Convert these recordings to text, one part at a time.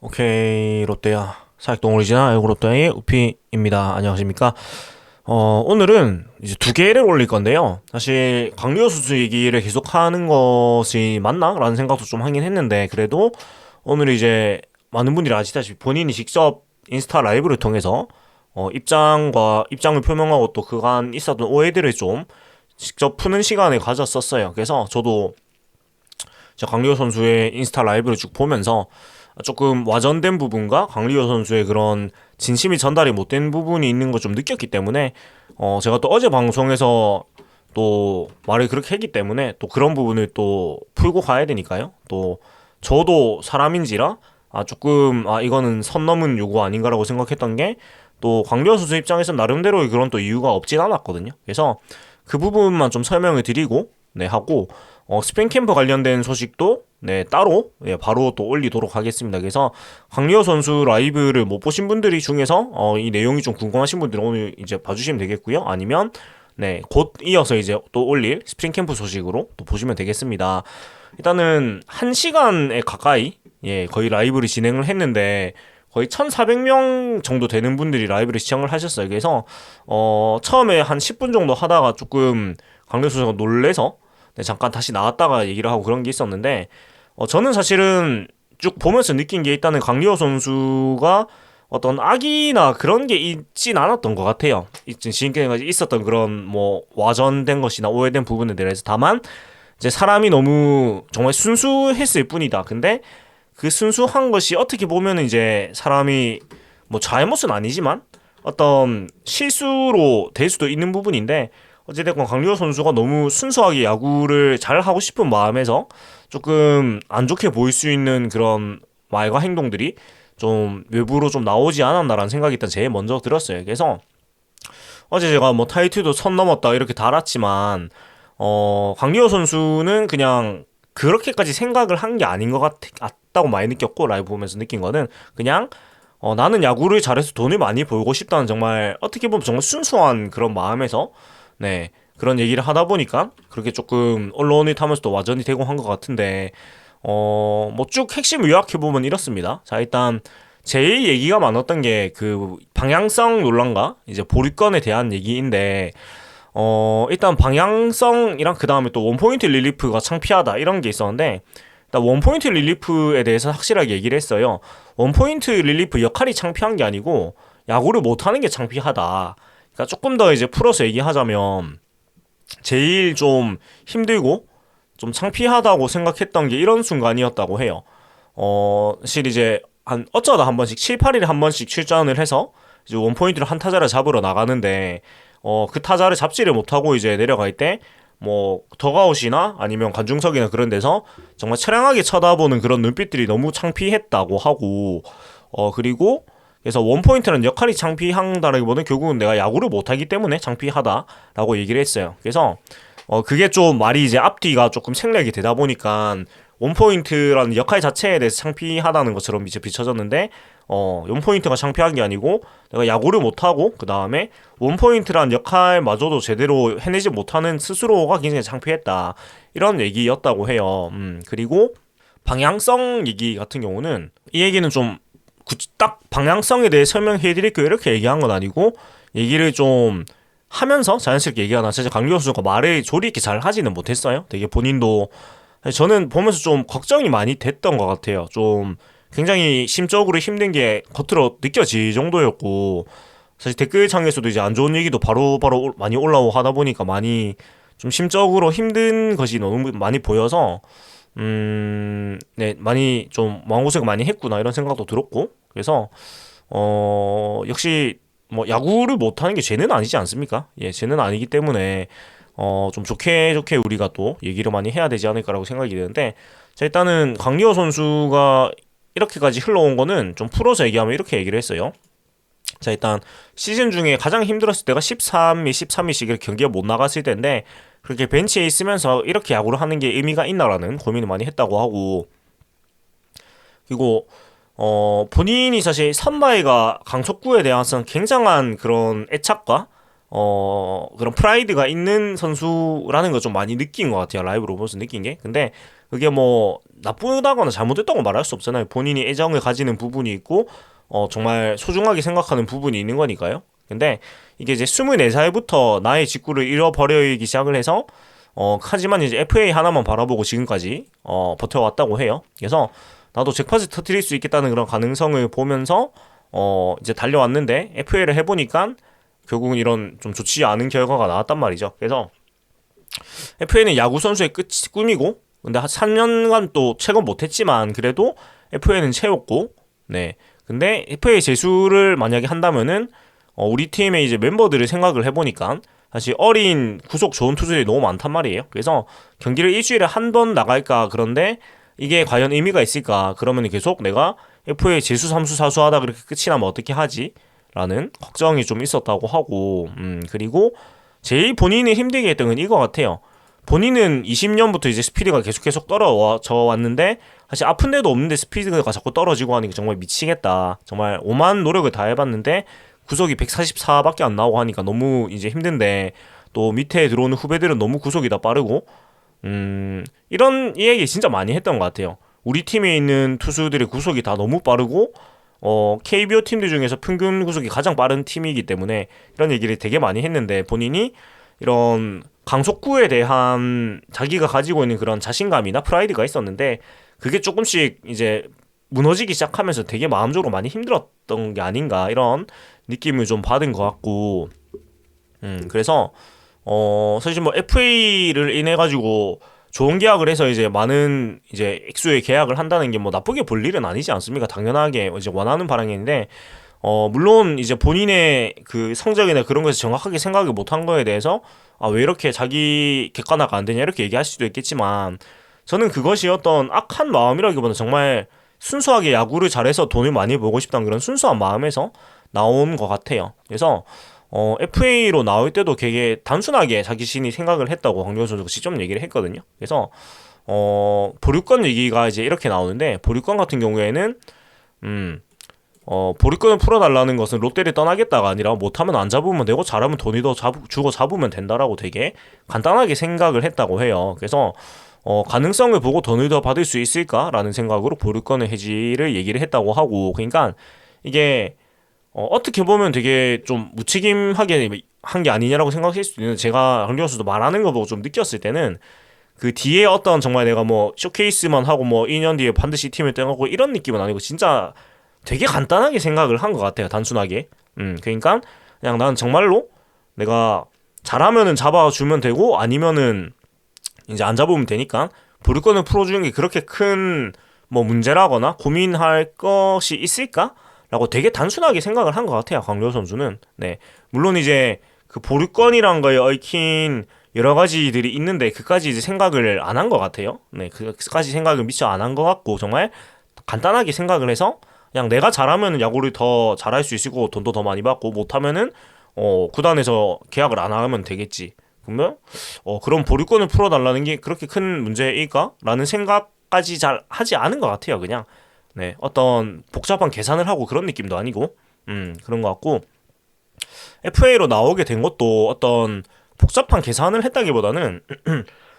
오케이, 롯데야. 사익동 오리지널 알고 롯데의 우피입니다. 안녕하십니까? 오늘은 이제 두 개를 올릴 건데요. 사실 강리호 선수 얘기를 계속 하는 것이 맞나? 라는 생각도 좀 하긴 했는데, 그래도 오늘 이제 많은 분들이 아시다시피 본인이 직접 인스타 라이브를 통해서 입장을 표명하고 또 그간 있었던 오해들을 좀 직접 푸는 시간을 가졌었어요. 그래서 저도 강리호 선수의 인스타 라이브를 쭉 보면서 조금 와전된 부분과 강리호 선수의 그런 진심이 전달이 못된 부분이 있는 걸 좀 느꼈기 때문에 제가 또 어제 방송에서 또 말을 그렇게 했기 때문에 또 그런 부분을 또 풀고 가야 되니까요. 또 저도 사람인지라 조금 이거는 선 넘은 요구 아닌가라고 생각했던 게 또 강리호 선수 입장에서 나름대로의 그런 또 이유가 없진 않았거든요. 그래서 그 부분만 좀 설명을 드리고 하고 스프링 캠프 관련된 소식도 따로 바로 또 올리도록 하겠습니다. 그래서 강리호 선수 라이브를 못 보신 분들이 중에서 이 내용이 좀 궁금하신 분들은 오늘 이제 봐주시면 되겠고요. 아니면 곧 이어서 이제 또 올릴 스프링 캠프 소식으로 또 보시면 되겠습니다. 일단은 1시간에 가까이 거의 라이브를 진행을 했는데 거의 1,400명 정도 되는 분들이 라이브를 시청을 하셨어요. 그래서 처음에 한 10분 정도 하다가 조금 강대호 선수가 놀래서 잠깐 다시 나왔다가 얘기를 하고 그런 게 있었는데 저는 사실은 쭉 보면서 느낀 게 일단은 강리호 선수가 어떤 악의나 그런 게 있진 않았던 것 같아요. 지금까지 있었던 그런 뭐 와전된 것이나 오해된 부분에 대해서. 다만 이제 사람이 너무 정말 순수했을 뿐이다. 근데 그 순수한 것이 어떻게 보면 이제 사람이 뭐 잘못은 아니지만 어떤 실수로 될 수도 있는 부분인데, 어찌됐건 강리호 선수가 너무 순수하게 야구를 잘 하고 싶은 마음에서 조금 안 좋게 보일 수 있는 그런 말과 행동들이 좀 외부로 좀 나오지 않았나라는 생각이 일단 제일 먼저 들었어요. 그래서 어제 제가 뭐 타이틀도 선 넘었다 이렇게 달았지만 강리호 선수는 그냥 그렇게까지 생각을 한 게 아닌 것 같다고 많이 느꼈고, 라이브 보면서 느낀 거는 그냥 나는 야구를 잘해서 돈을 많이 벌고 싶다는, 정말 어떻게 보면 정말 순수한 그런 마음에서 그런 얘기를 하다 보니까 그렇게 조금 언론이 타면서 또 와전이 되고 한 것 같은데, 뭐 쭉 핵심 요약해보면 이렇습니다. 자, 일단 제일 얘기가 많았던 게 그 방향성 논란과 이제 보류권에 대한 얘기인데, 일단 방향성이랑 그 다음에 또 원포인트 릴리프가 창피하다 이런 게 있었는데, 일단 원포인트 릴리프에 대해서 확실하게 얘기를 했어요. 원포인트 릴리프 역할이 창피한 게 아니고 야구를 못하는 게 창피하다. 그러니까 조금 더 이제 풀어서 얘기하자면, 제일 좀 힘들고 좀 창피하다고 생각했던 게 이런 순간이었다고 해요. 사실 이제 한 어쩌다 한 번씩 7, 8일에 한 번씩 출전을 해서 이제 원포인트를 한 타자를 잡으러 나가는데, 그 타자를 잡지를 못하고 이제 내려갈 때 뭐 더가웃이나 아니면 관중석이나 그런 데서 정말 처량하게 쳐다보는 그런 눈빛들이 너무 창피했다고 하고, 그리고 그래서 원포인트는 역할이 창피한다라기보다는 결국은 내가 야구를 못하기 때문에 창피하다라고 얘기를 했어요. 그래서 그게 좀 말이 이제 앞뒤가 조금 생략이 되다 보니까 원포인트라는 역할 자체에 대해서 창피하다는 것처럼 이제 비춰졌는데, 원포인트가 창피한 게 아니고 내가 야구를 못하고 그 다음에 원포인트란 역할마저도 제대로 해내지 못하는 스스로가 굉장히 창피했다, 이런 얘기였다고 해요. 그리고 방향성 얘기 같은 경우는, 이 얘기는 좀 딱 방향성에 대해 설명해 드릴게요 이렇게 얘기한 건 아니고, 얘기를 좀 하면서 자연스럽게 얘기가 나서 강기호 선수가 말을 조리 있게 잘 하지는 못했어요. 되게 본인도, 저는 보면서 좀 걱정이 많이 됐던 것 같아요. 좀 굉장히 심적으로 힘든 게 겉으로 느껴질 정도였고, 사실 댓글창에서도 이제 안 좋은 얘기도 바로바로 많이 올라오고 하다 보니까 많이 좀 심적으로 힘든 것이 너무 많이 보여서 많이 좀 마음고생 많이 했구나 이런 생각도 들었고, 그래서 역시 뭐 야구를 못하는 게 죄는 아니지 않습니까? 죄는 아니기 때문에 좀 좋게 좋게 우리가 또 얘기를 많이 해야 되지 않을까라고 생각이 드는데, 자, 일단은 강리호 선수가 이렇게까지 흘러온 거는 좀 풀어서 얘기하면 이렇게 얘기를 했어요. 자, 일단 시즌 중에 가장 힘들었을 때가 13위, 13위씩 이렇게 경기가 못 나갔을 때인데, 그렇게 벤치에 있으면서 이렇게 야구를 하는 게 의미가 있나라는 고민을 많이 했다고 하고, 그리고 본인이 사실 선마이가 강속구에 대해서는 굉장한 그런 애착과 그런 프라이드가 있는 선수라는 걸 좀 많이 느낀 것 같아요. 라이브로 보면서 느낀 게. 근데 그게 뭐 나쁘다거나 잘못됐다고 말할 수 없잖아요. 본인이 애정을 가지는 부분이 있고 정말 소중하게 생각하는 부분이 있는 거니까요. 근데 이게 이제 24살부터 나의 직구를 잃어버리기 시작을 해서 하지만 이제 FA 하나만 바라보고 지금까지 버텨왔다고 해요. 그래서 나도 잭팟을 터뜨릴 수 있겠다는 그런 가능성을 보면서 이제 달려왔는데 FA를 해보니까 결국은 이런 좀 좋지 않은 결과가 나왔단 말이죠. 그래서 FA는 야구 선수의 꿈이고, 근데 한 3년간 또 채권 못했지만 그래도 FA는 채웠고, 네. 근데 FA 재수를 만약에 한다면은 우리 팀의 이제 멤버들을 생각을 해보니까 사실 어린 구속 좋은 투수들이 너무 많단 말이에요. 그래서 경기를 일주일에 한 번 나갈까, 그런데 이게 과연 의미가 있을까? 그러면 계속 내가 FA 재수 3수 4수 하다 그렇게 끝이 나면 어떻게 하지? 라는 걱정이 좀 있었다고 하고, 그리고 제일 본인이 힘들게 했던 건 이거 같아요. 본인은 20년부터 이제 스피드가 계속 떨어져 왔는데 사실 아픈 데도 없는데 스피드가 자꾸 떨어지고 하니까 정말 미치겠다. 정말 오만 노력을 다 해봤는데 구속이 144밖에 안 나오고 하니까 너무 이제 힘든데, 또 밑에 들어오는 후배들은 너무 구속이 다 빠르고, 이런 얘기 진짜 많이 했던 것 같아요. 우리 팀에 있는 투수들의 구속이 다 너무 빠르고 KBO 팀들 중에서 평균 구속이 가장 빠른 팀이기 때문에 이런 얘기를 되게 많이 했는데, 본인이 이런 강속구에 대한 자기가 가지고 있는 그런 자신감이나 프라이드가 있었는데 그게 조금씩 이제 무너지기 시작하면서 되게 마음적으로 많이 힘들었던 게 아닌가, 이런 느낌을 좀 받은 것 같고, 그래서 사실 뭐 FA를 인해 가지고 좋은 계약을 해서 이제 많은 이제 액수의 계약을 한다는 게 뭐 나쁘게 볼 일은 아니지 않습니까? 당연하게 이제 원하는 바람인데, 물론 이제 본인의 그 성적이나 그런 것에서 정확하게 생각을 못한 거에 대해서 왜 이렇게 자기 객관화가 안 되냐 이렇게 얘기할 수도 있겠지만, 저는 그것이 어떤 악한 마음이라기보다 정말 순수하게 야구를 잘해서 돈을 많이 벌고 싶다는 그런 순수한 마음에서 나온 것 같아요. 그래서 FA로 나올 때도 되게 단순하게 자기 자신이 생각을 했다고 강정호 선수가 직접 얘기를 했거든요. 그래서 보류권 얘기가 이제 이렇게 나오는데, 보류권 같은 경우에는 보류권을 풀어달라는 것은 롯데를 떠나겠다가 아니라 못하면 안 잡으면 되고 잘하면 돈이 더 주고 잡으면 된다라고 되게 간단하게 생각을 했다고 해요. 그래서 가능성을 보고 돈을 더 받을 수 있을까라는 생각으로 보류권의 해지를 얘기를 했다고 하고, 그러니까 이게 어떻게 보면 되게 좀 무책임하게 한 게 아니냐라고 생각할 수도 있는데, 제가 강정호 선수도 말하는 거 보고 좀 느꼈을 때는 그 뒤에 어떤 정말 내가 뭐 쇼케이스만 하고 뭐 2년 뒤에 반드시 팀을 떠나고 이런 느낌은 아니고 진짜 되게 간단하게 생각을 한 것 같아요. 단순하게. 그러니까 그냥 난 정말로 내가 잘하면은 잡아주면 되고 아니면은 이제 안 잡으면 되니까 보류권을 풀어주는 게 그렇게 큰 뭐 문제라거나 고민할 것이 있을까? 라고 되게 단순하게 생각을 한 것 같아요. 강정호 선수는. 네. 물론 이제 그 보류권이란 거에 얽힌 여러 가지들이 있는데 그까지 이제 생각을 안 한 것 같아요. 네. 그까지 생각을 미처 안 한 것 같고, 정말 간단하게 생각을 해서 그냥 내가 잘하면 야구를 더 잘할 수 있을 거고 돈도 더 많이 받고, 못하면은 구단에서 계약을 안 하면 되겠지. 그러면 그런 보류권을 풀어달라는 게 그렇게 큰 문제일까? 라는 생각까지 잘 하지 않은 것 같아요. 그냥 네, 어떤 복잡한 계산을 하고 그런 느낌도 아니고, 그런 것 같고, FA로 나오게 된 것도 어떤 복잡한 계산을 했다기보다는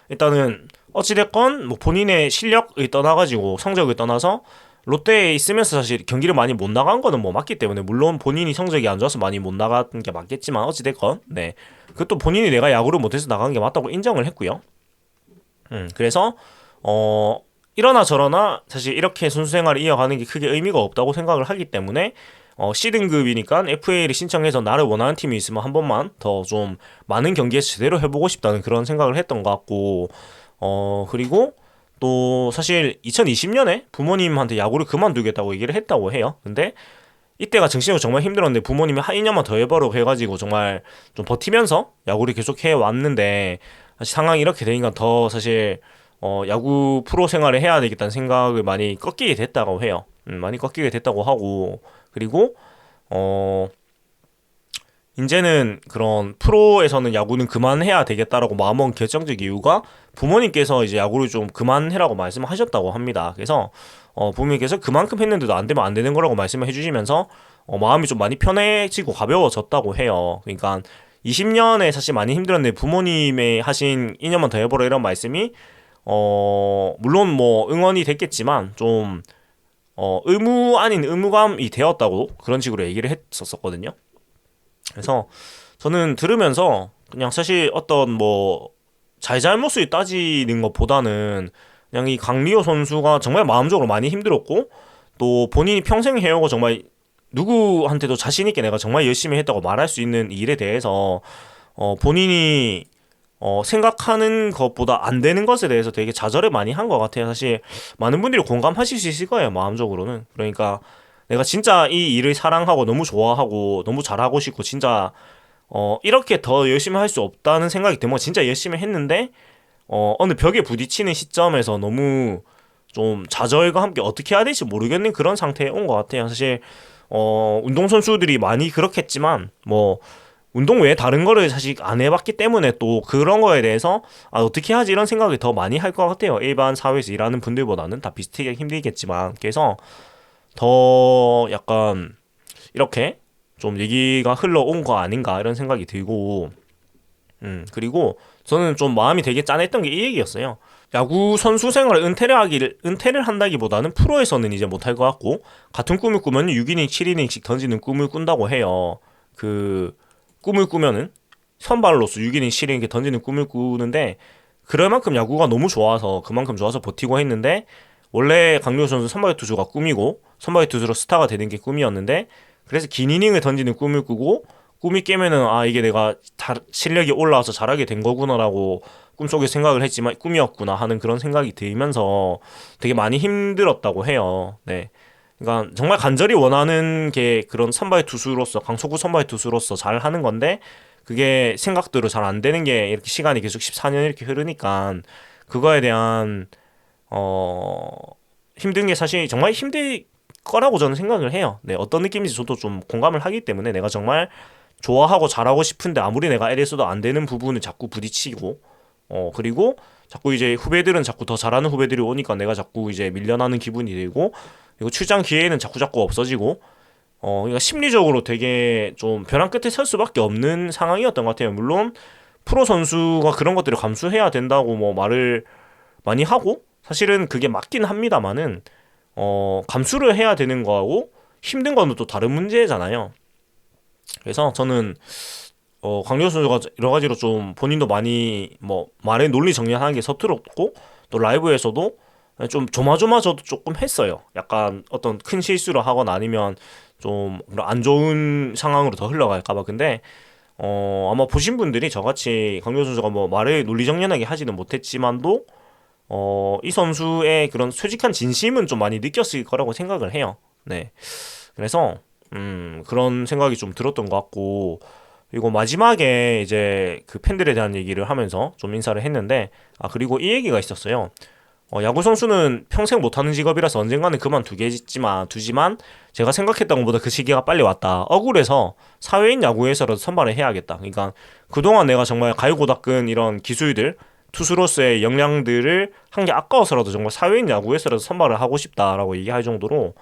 일단은 어찌됐건 뭐 본인의 실력을 떠나가지고 성적을 떠나서 롯데에 있으면서 사실 경기를 많이 못 나간 거는 뭐 맞기 때문에, 물론 본인이 성적이 안 좋아서 많이 못 나간 게 맞겠지만 어찌됐건 네, 그것도 본인이 내가 야구를 못해서 나간 게 맞다고 인정을 했고요. 그래서 이러나 저러나 사실 이렇게 선수 생활을 이어가는 게 크게 의미가 없다고 생각을 하기 때문에 C등급이니까 FA를 신청해서 나를 원하는 팀이 있으면 한 번만 더 좀 많은 경기에서 제대로 해보고 싶다는 그런 생각을 했던 것 같고, 그리고 또 사실 2020년에 부모님한테 야구를 그만두겠다고 얘기를 했다고 해요. 근데 이때가 정신적으로 정말 힘들었는데 부모님이 한 2년만 더 해보라고 해가지고 정말 좀 버티면서 야구를 계속 해왔는데, 사실 상황이 이렇게 되니까 더 사실 야구 프로 생활을 해야 되겠다는 생각을 많이 꺾이게 됐다고 해요. 많이 꺾이게 됐다고 하고, 그리고 이제는 그런 프로에서는 야구는 그만해야 되겠다라고 마음먹은 결정적 이유가 부모님께서 이제 야구를 좀 그만해라고 말씀하셨다고 합니다. 그래서 부모님께서 그만큼 했는데도 안 되면 안 되는 거라고 말씀을 해주시면서 마음이 좀 많이 편해지고 가벼워졌다고 해요. 그러니까 20년에 사실 많이 힘들었는데 부모님의 하신 2년만 더 해보라 이런 말씀이 물론 뭐 응원이 됐겠지만 좀 의무 아닌 의무감이 되었다고 그런 식으로 얘기를 했었거든요. 그래서 저는 들으면서 그냥 사실 어떤 뭐 잘잘못을 따지는 것보다는 그냥 이 강리호 선수가 정말 마음적으로 많이 힘들었고 또 본인이 평생 해오고 정말 누구한테도 자신 있게 내가 정말 열심히 했다고 말할 수 있는 일에 대해서 본인이 생각하는 것보다 안 되는 것에 대해서 되게 좌절을 많이 한 것 같아요. 사실 많은 분들이 공감하실 수 있을 거예요, 마음적으로는. 그러니까 내가 진짜 이 일을 사랑하고 너무 좋아하고 너무 잘하고 싶고 진짜 이렇게 더 열심히 할 수 없다는 생각이 들면 진짜 열심히 했는데 어느 벽에 부딪히는 시점에서 너무 좀 좌절과 함께 어떻게 해야 될지 모르겠는 그런 상태에 온 것 같아요. 사실 운동선수들이 많이 그렇겠지만 뭐 운동 외에 다른 거를 사실 안 해봤기 때문에 또 그런 거에 대해서 어떻게 하지 이런 생각을 더 많이 할 것 같아요. 일반 사회에서 일하는 분들보다는 다 비슷하게 힘들겠지만 그래서 더 약간 이렇게 좀 얘기가 흘러온 거 아닌가 이런 생각이 들고 그리고 저는 좀 마음이 되게 짠했던 게 이 얘기였어요. 야구 선수 생활을 은퇴를 한다기보다는 프로에서는 이제 못할 것 같고 같은 꿈을 꾸면 6이닝, 7이닝씩 던지는 꿈을 꾼다고 해요. 그 꿈을 꾸면은 선발로서 6이닝, 7이닝 이렇게 던지는 꿈을 꾸는데 그럴 만큼 야구가 너무 좋아서 그만큼 좋아서 버티고 했는데 원래 강민호 선수 선발 투수가 꿈이고 선발 투수로 스타가 되는 게 꿈이었는데 그래서 긴 이닝을 던지는 꿈을 꾸고 꿈이 깨면은 이게 내가 실력이 올라와서 잘하게 된 거구나라고 꿈속에 생각을 했지만 꿈이었구나 하는 그런 생각이 들면서 되게 많이 힘들었다고 해요. 네. 그러니까 정말 간절히 원하는 게 그런 선발 투수로서 강속구 선발 투수로서 잘 하는 건데 그게 생각대로 잘 안 되는 게 이렇게 시간이 계속 14년 이렇게 흐르니까 그거에 대한 어 힘든 게 사실 정말 힘들 거라고 저는 생각을 해요. 네, 어떤 느낌인지 저도 좀 공감을 하기 때문에 내가 정말 좋아하고 잘하고 싶은데 아무리 내가 애래서도 안 되는 부분을 자꾸 부딪히고 그리고 자꾸 이제 후배들은 자꾸 더 잘하는 후배들이 오니까 내가 자꾸 이제 밀려나는 기분이 들고 그리고 출장 기회는 자꾸 없어지고 그러니까 심리적으로 되게 좀 벼랑 끝에 설 수밖에 없는 상황이었던 것 같아요. 물론 프로 선수가 그런 것들을 감수해야 된다고 뭐 말을 많이 하고 사실은 그게 맞긴 합니다만은 감수를 해야 되는 거하고 힘든 거는 또 다른 문제잖아요. 그래서 저는 강력 선수가 여러 가지로 좀 본인도 많이 뭐 말의 논리 정리하는 게 서툴었고 또 라이브에서도 좀 조마조마저도 조금 했어요. 약간 어떤 큰 실수를 하거나 아니면 좀 안 좋은 상황으로 더 흘러갈까봐. 근데 아마 보신 분들이 저같이 강력 선수가 뭐 말을 논리 정연하게 하지는 못했지만도 이 선수의 그런 솔직한 진심은 좀 많이 느꼈을 거라고 생각을 해요. 네. 그래서 그런 생각이 좀 들었던 것 같고 그리고 마지막에 이제 그 팬들에 대한 얘기를 하면서 좀 인사를 했는데 그리고 이 얘기가 있었어요. 야구 선수는 평생 못하는 직업이라서 언젠가는 두지만 제가 생각했던 것보다 그 시기가 빨리 왔다. 억울해서 사회인 야구에서라도 선발을 해야겠다. 그러니까 그동안 내가 정말 갈고 닦은 이런 기술들 투수로서의 역량들을 한 게 아까워서라도 정말 사회인 야구에서라도 선발을 하고 싶다라고 얘기할 정도로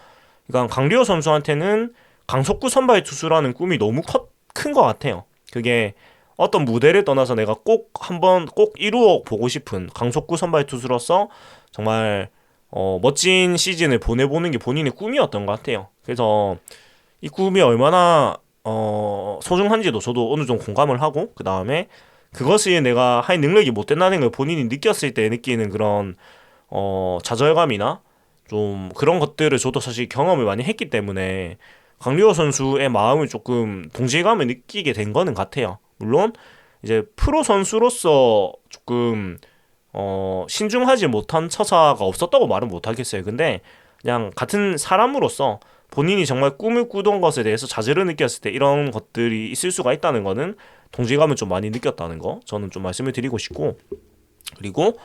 그러니까 강리호 선수한테는 강속구 선발 투수라는 꿈이 너무 큰 것 같아요. 그게 어떤 무대를 떠나서 내가 꼭 한번 꼭 이루어 보고 싶은 강속구 선발 투수로서 정말 멋진 시즌을 보내보는 게 본인의 꿈이었던 것 같아요. 그래서 이 꿈이 얼마나 소중한지도 저도 어느 정도 공감을 하고 그 다음에 그것을 내가 할 능력이 못 된다는 걸 본인이 느꼈을 때 느끼는 그런 좌절감이나 좀 그런 것들을 저도 사실 경험을 많이 했기 때문에 강리호 선수의 마음을 조금 동질감을 느끼게 된 거는 같아요. 물론 이제 프로 선수로서 조금 신중하지 못한 처사가 없었다고 말은 못하겠어요. 근데 그냥 같은 사람으로서 본인이 정말 꿈을 꾸던 것에 대해서 좌절을 느꼈을 때 이런 것들이 있을 수가 있다는 거는 동질감을 좀 많이 느꼈다는 거 저는 좀 말씀을 드리고 싶고 그리고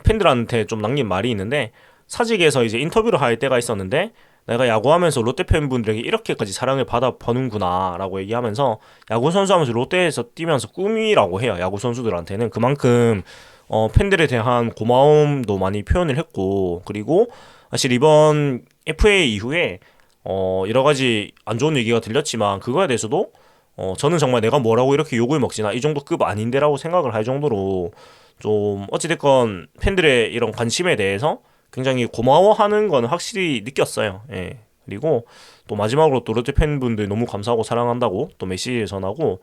팬들한테 좀 남긴 말이 있는데 사직에서 이제 인터뷰를 할 때가 있었는데 내가 야구하면서 롯데 팬분들에게 이렇게까지 사랑을 받아보는구나 라고 얘기하면서 야구 선수하면서 롯데에서 뛰면서 꿈이라고 해요. 야구 선수들한테는 그만큼 팬들에 대한 고마움도 많이 표현을 했고 그리고 사실 이번 FA 이후에 여러 가지 안 좋은 얘기가 들렸지만 그거에 대해서도 저는 정말 내가 뭐라고 이렇게 욕을 먹지나 이 정도 급 아닌데라고 생각을 할 정도로 좀 어찌됐건 팬들의 이런 관심에 대해서 굉장히 고마워하는 건 확실히 느꼈어요. 예. 그리고 또 마지막으로 또 롯데 팬분들 너무 감사하고 사랑한다고 또 메시지 전하고,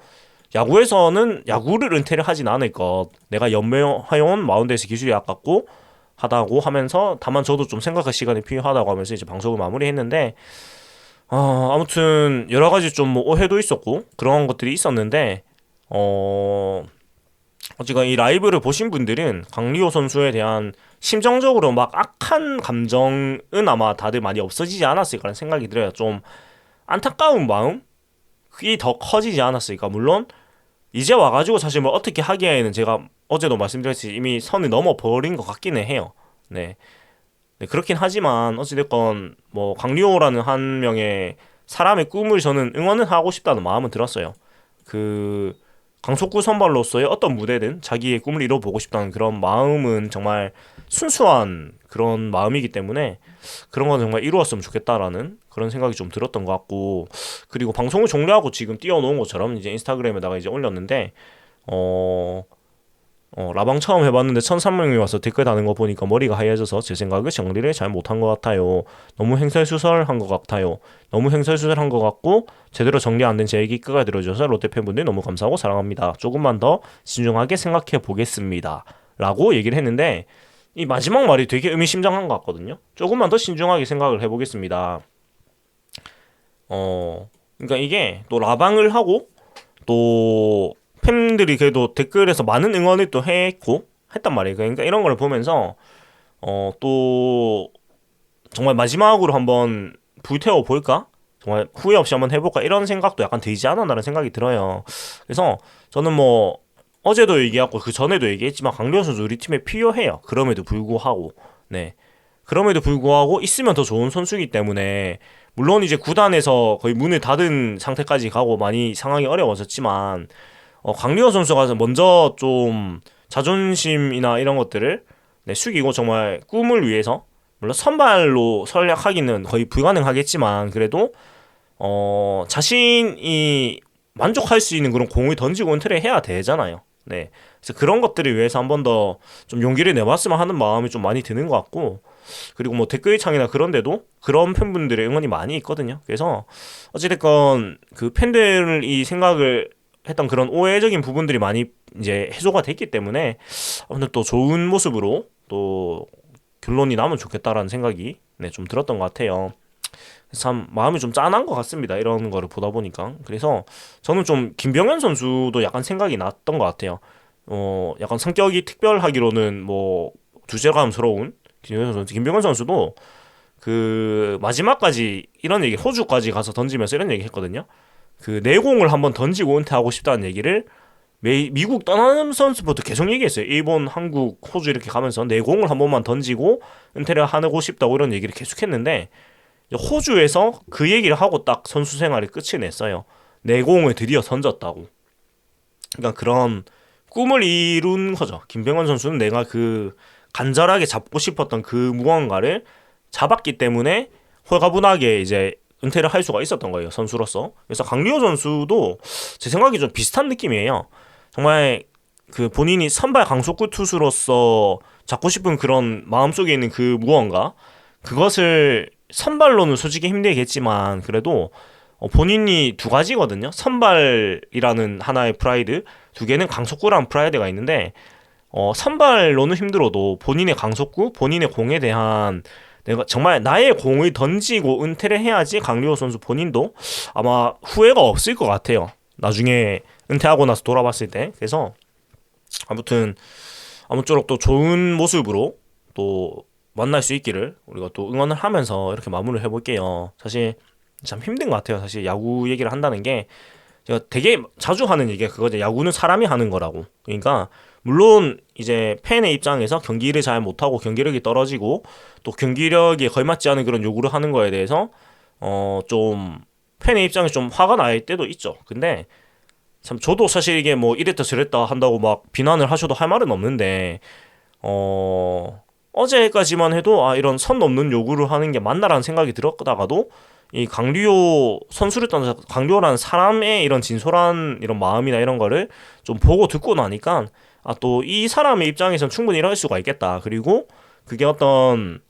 야구에서는 야구를 은퇴를 하진 않을 것, 내가 연명해온 마운드에서 기술이 아깝고 하다고 하면서, 다만 저도 좀 생각할 시간이 필요하다고 하면서 이제 방송을 마무리했는데, 아무튼 여러 가지 좀 뭐 오해도 있었고 그런 것들이 있었는데, 어쨌건 이 라이브를 보신 분들은 강리호 선수에 대한 심정적으로 막 악한 감정은 아마 다들 많이 없어지지 않았을까라는 생각이 들어요. 좀 안타까운 마음이 더 커지지 않았을까. 물론 이제 와가지고 사실 뭐 어떻게 하기에는 제가 어제도 말씀드렸듯이 이미 선을 넘어 버린 것 같기는 해요. 네. 네, 그렇긴 하지만 어찌됐건 뭐 강리호라는 한 명의 사람의 꿈을 저는 응원은 하고 싶다는 마음은 들었어요. 그 강속구 선발로서의 어떤 무대든 자기의 꿈을 이뤄보고 싶다는 그런 마음은 정말 순수한 그런 마음이기 때문에, 그런 건 정말 이루었으면 좋겠다라는 그런 생각이 좀 들었던 것 같고, 그리고 방송을 종료하고 지금 띄워놓은 것처럼 이제 인스타그램에다가 이제 올렸는데, 라방 처음 해봤는데 1300명이 와서 댓글 다는 거 보니까 머리가 하얘져서 제 생각에 정리를 잘 못한 것 같아요. 너무 횡설수설한 것 같아요. 너무 횡설수설한 것 같고 제대로 정리 안 된 제 얘기 끝까지 들어주셔서 롯데 팬분들 너무 감사하고 사랑합니다. 조금만 더 신중하게 생각해 보겠습니다. 라고 얘기를 했는데, 이 마지막 말이 되게 의미심장한 것 같거든요. 조금만 더 신중하게 생각을 해보겠습니다. 그러니까 이게 또 라방을 하고 또 팬들이 그래도 댓글에서 많은 응원을 또 했고 했단 말이에요. 그러니까 이런 걸 보면서 또 정말 마지막으로 한번 불태워 볼까? 정말 후회 없이 한번 해볼까? 이런 생각도 약간 들지 않았나라는 생각이 들어요. 그래서 저는 뭐 어제도 얘기했고 그 전에도 얘기했지만 강대호 선수 우리 팀에 필요해요. 그럼에도 불구하고, 네, 그럼에도 불구하고 있으면 더 좋은 선수이기 때문에, 물론 이제 구단에서 거의 문을 닫은 상태까지 가고 많이 상황이 어려워졌지만, 강리호 선수가 먼저 좀 자존심이나 이런 것들을, 네, 숙이고 정말 꿈을 위해서, 물론 선발로 전략하기는 거의 불가능하겠지만 그래도 자신이 만족할 수 있는 그런 공을 던지고 은퇴를 해야 되잖아요. 네, 그래서 그런 것들을 위해서 한 번 더 좀 용기를 내봤으면 하는 마음이 좀 많이 드는 것 같고, 그리고 뭐 댓글창이나 그런 데도 그런 팬분들의 응원이 많이 있거든요. 그래서 어찌됐건 그 팬들이 생각을 했던 그런 오해적인 부분들이 많이 이제 해소가 됐기 때문에, 오늘 또 좋은 모습으로 또 결론이 나면 좋겠다라는 생각이, 네, 좀 들었던 것 같아요. 참 마음이 좀 짠한 것 같습니다. 이런 거를 보다 보니까. 그래서 저는 좀 김병현 선수도 약간 생각이 났던 것 같아요. 약간 성격이 특별하기로는 뭐 주제감스러운 김병현 선수도 그 마지막까지 이런 얘기, 호주까지 가서 던지면서 이런 얘기 했거든요. 그 내공을 한번 던지고 은퇴하고 싶다는 얘기를 미국 떠나는 선수부터 계속 얘기했어요. 일본, 한국, 호주 이렇게 가면서 내공을 한 번만 던지고 은퇴를 하고 싶다고 이런 얘기를 계속 했는데, 호주에서 그 얘기를 하고 딱 선수 생활이 끝을 냈어요. 내공을 드디어 던졌다고. 그러니까 그런 꿈을 이룬 거죠. 김병헌 선수는 내가 그 간절하게 잡고 싶었던 그 무언가를 잡았기 때문에 홀가분하게 이제 은퇴를 할 수가 있었던 거예요, 선수로서. 그래서 강리호 선수도 제 생각이 좀 비슷한 느낌이에요. 정말 그 본인이 선발 강속구 투수로서 잡고 싶은 그런 마음속에 있는 그 무언가, 그것을 선발로는 솔직히 힘들겠지만 그래도 본인이 두 가지거든요. 선발이라는 하나의 프라이드, 두 개는 강속구라는 프라이드가 있는데, 선발로는 힘들어도 본인의 강속구, 본인의 공에 대한, 내가 정말 나의 공을 던지고 은퇴를 해야지 강리호 선수 본인도 아마 후회가 없을 것 같아요. 나중에 은퇴하고 나서 돌아봤을 때. 그래서 아무튼 아무쪼록 또 좋은 모습으로 또 만날 수 있기를 우리가 또 응원을 하면서 이렇게 마무리를 해볼게요. 사실 참 힘든 것 같아요. 사실 야구 얘기를 한다는 게 제가 되게 자주 하는 얘기가 그거죠. 야구는 사람이 하는 거라고. 그러니까 물론 이제 팬의 입장에서 경기를 잘 못하고 경기력이 떨어지고 또 경기력에 걸맞지 않은 그런 요구를 하는 거에 대해서 좀 팬의 입장에 좀 화가 날 때도 있죠. 근데 참 저도 사실 이게 뭐 이랬다 저랬다 한다고 막 비난을 하셔도 할 말은 없는데, 어제까지만 해도 이런 선 넘는 요구를 하는 게 맞나라는 생각이 들었다가도 이 강리호 선수를 떠나서 강리호라는 사람의 이런 진솔한 이런 마음이나 이런 거를 좀 보고 듣고 나니까 아, 또 이 사람의 입장에선 충분히 이럴 수가 있겠다. 그리고 그게 어떤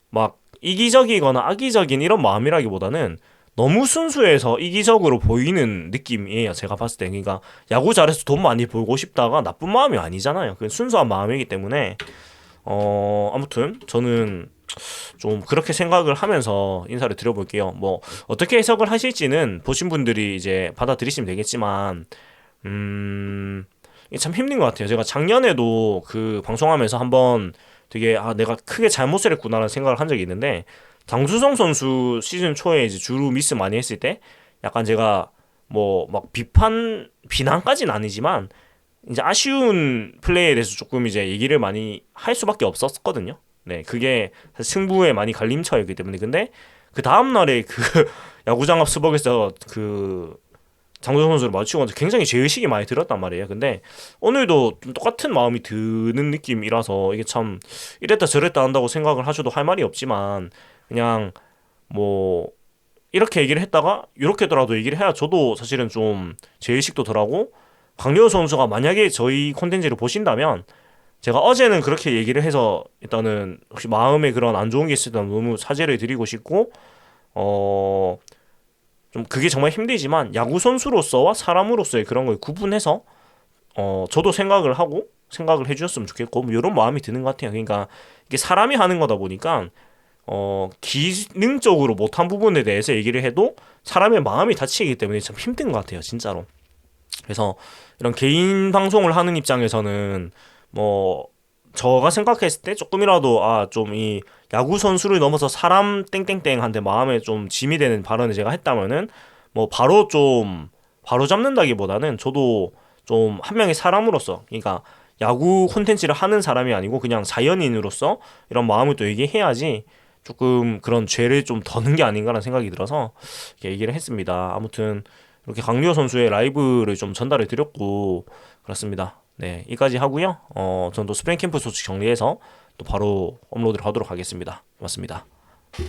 막 이기적이거나 악의적인 이런 마음이라기보다는 너무 순수해서 이기적으로 보이는 느낌이에요. 제가 봤을 때. 그러니까 야구 잘해서 돈 많이 벌고 싶다가 나쁜 마음이 아니잖아요. 그 순수한 마음이기 때문에 아무튼 저는 좀 그렇게 생각을 하면서 인사를 드려볼게요. 뭐 어떻게 해석을 하실지는 보신 분들이 이제 받아들이시면 되겠지만 이게 참 힘든 것 같아요. 제가 작년에도 그 방송하면서 한번 되게 내가 크게 잘못을 했구나라는 생각을 한 적이 있는데 장수성 선수 시즌 초에 이제 주루 미스 많이 했을 때 약간 제가 뭐 막 비난까지는 아니지만 이제 아쉬운 플레이에 대해서 조금 이제 얘기를 많이 할 수밖에 없었거든요. 네, 그게 승부에 많이 갈림차였기 때문에. 근데 그 다음 날에 그 야구장 앞 수벅에서 그 장도영 선수를 마주치고 굉장히 죄의식이 많이 들었단 말이에요. 근데 오늘도 좀 똑같은 마음이 드는 느낌이라서 이게 참 이랬다 저랬다 한다고 생각을 하셔도 할 말이 없지만 그냥 뭐 이렇게 얘기를 했다가 이렇게더라도 얘기를 해야 저도 사실은 좀 죄의식도 덜하고 강려호 선수가 만약에 저희 콘텐츠를 보신다면 제가 어제는 그렇게 얘기를 해서 일단은 혹시 마음에 그런 안 좋은 게 있으면 너무 사죄를 드리고 싶고 좀 그게 정말 힘들지만 야구 선수로서와 사람으로서의 그런 걸 구분해서 저도 생각을 하고 생각을 해주셨으면 좋겠고 뭐 이런 마음이 드는 것 같아요. 그러니까 이게 사람이 하는 거다 보니까 기능적으로 못한 부분에 대해서 얘기를 해도 사람의 마음이 다치기 때문에 참 힘든 것 같아요, 진짜로. 그래서 이런 개인 방송을 하는 입장에서는 뭐 저가 생각했을 때 조금이라도 좀 이 야구 선수를 넘어서 사람 땡땡땡한테 마음에 좀 짐이 되는 발언을 제가 했다면은 뭐 바로 잡는다기보다는 저도 좀 한 명의 사람으로서 그러니까 야구 콘텐츠를 하는 사람이 아니고 그냥 자연인으로서 이런 마음을 또 얘기해야지 조금 그런 죄를 좀 더는 게 아닌가라는 생각이 들어서 이렇게 얘기를 했습니다. 아무튼 이렇게 강류호 선수의 라이브를 좀 전달을 드렸고 그렇습니다. 네, 여기까지 하고요. 저는 또 스프링 캠프 소식 정리해서 또 바로 업로드를 하도록 하겠습니다. 고맙습니다.